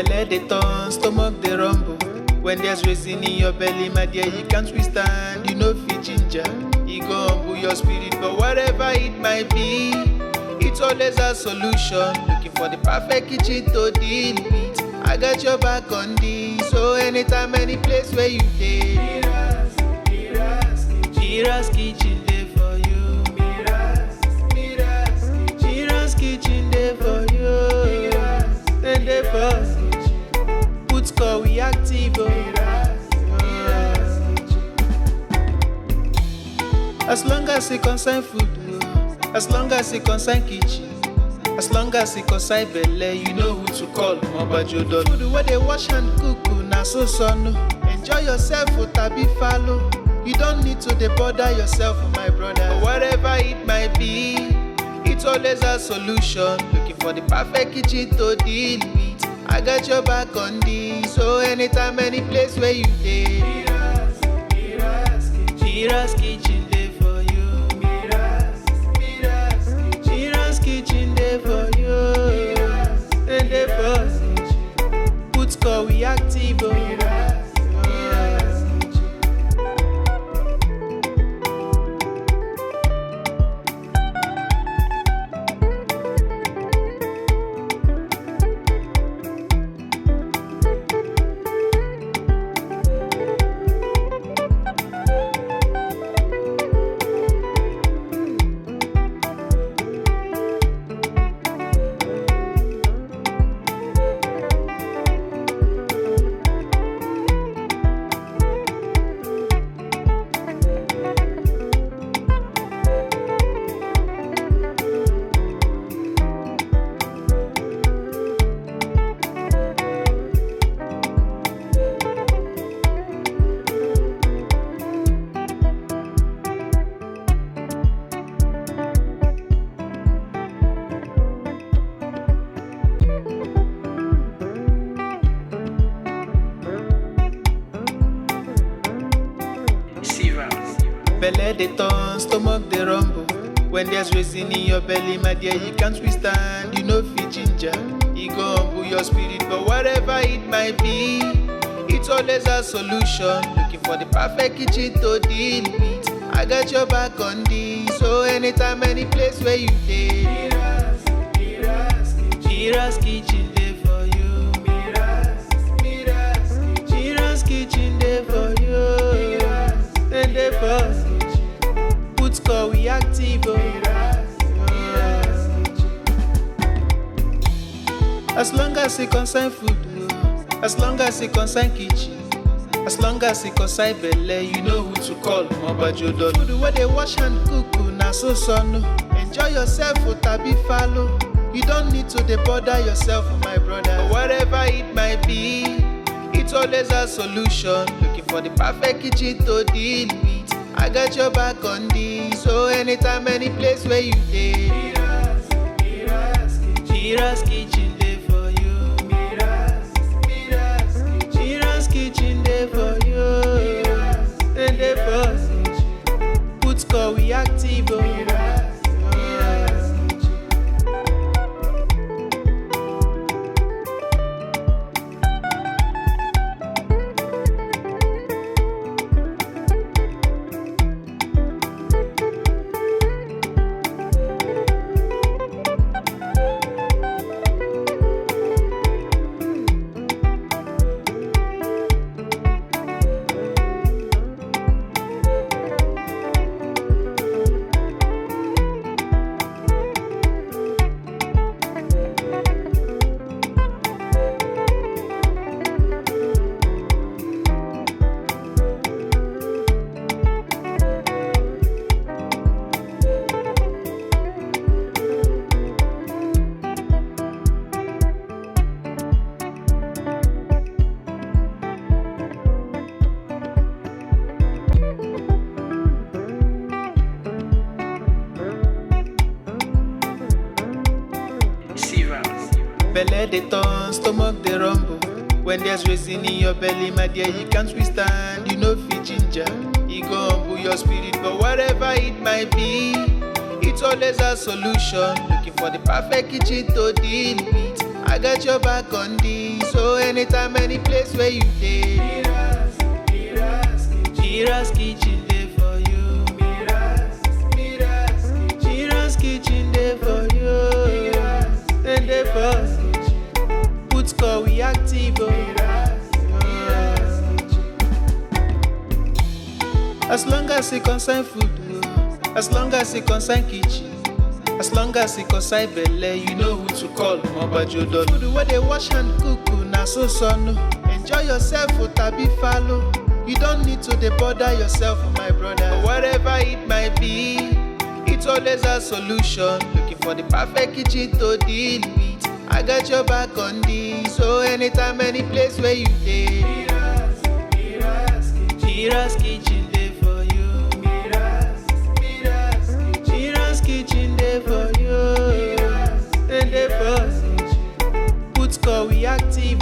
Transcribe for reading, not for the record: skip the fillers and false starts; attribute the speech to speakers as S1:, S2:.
S1: Belle dey turn, stomach dey rumble. When there's reason in your belly, my dear, you can't withstand. You know fit ginger, it go humble your spirit. But whatever it might be, it's always a solution. Looking for the perfect kitchen to deal with. I got your back on this. So anytime, any place where you dey, Mira's kitchen dey for you. Mira's kitchen dey for you. And dey for put score we active. As long as it concern food, as long as it concern kitchen, as long as it concern belle, you know who to call. Mobajodo. Food where they wash and cook, na so no. Enjoy yourself, tabi follow. You don't need to bother yourself, my brother. But whatever it might be, it's always a solution. Looking for the perfect kitchen to deal with. I got your back on this. So anytime, any place where you dey, Mira's kitchen dey for you. Mira's kitchen dey for you. And dey for put score we active. Belle dey turn, stomach dey rumble. When there's reason in your belly, my dear, you can't withstand. You know fit ginger, it go humble your spirit. But whatever it might be, it's always a solution. Looking for the perfect kitchen to deal with. I got your back on this. So anytime, any place where you dey, Mira's kitchen dey for you. Mira's kitchen dey for you. And dey for put score we active. As long as it concern food, as long as it concern kitchen, as long as it concern belle, you know who to call. Mobajodo. Food where they wash and cook, na so no. Enjoy yourself, tabi follow. You don't need to bother yourself, my brother. But whatever it might be, it's always a solution. Looking for the perfect kitchen to deal with. I got your back on this. So anytime, any place where you dey, Mira's kitchen dey for you. Mira's kitchen dey for you. And dey for put score we active. Belle dey turn, stomach dey rumble. When there's reason in your belly, my dear, you can't withstand. You know fit ginger, it go humble your spirit. But whatever it might be, it's always a solution. Looking for the perfect kitchen to deal with. I got your back on this. So anytime, any place where you dey, Mira's kitchen dey for you. Mira's kitchen dey for you. And dey for put call we active. As long as it concern food, as long as it concern kitchen, as long as it concern belle, you know who to call. Mobajodo. Food where they wash and cook, na so no. Enjoy yourself, tabi follow. You don't need to dey bother yourself, my brother. Whatever it might be, it's always a solution. Looking for the perfect kitchen to deal with. I got your back on this. So anytime, any place where you dey, Mira's kitchen dey for you. Mira's kitchen dey for you. And dey for put call we active.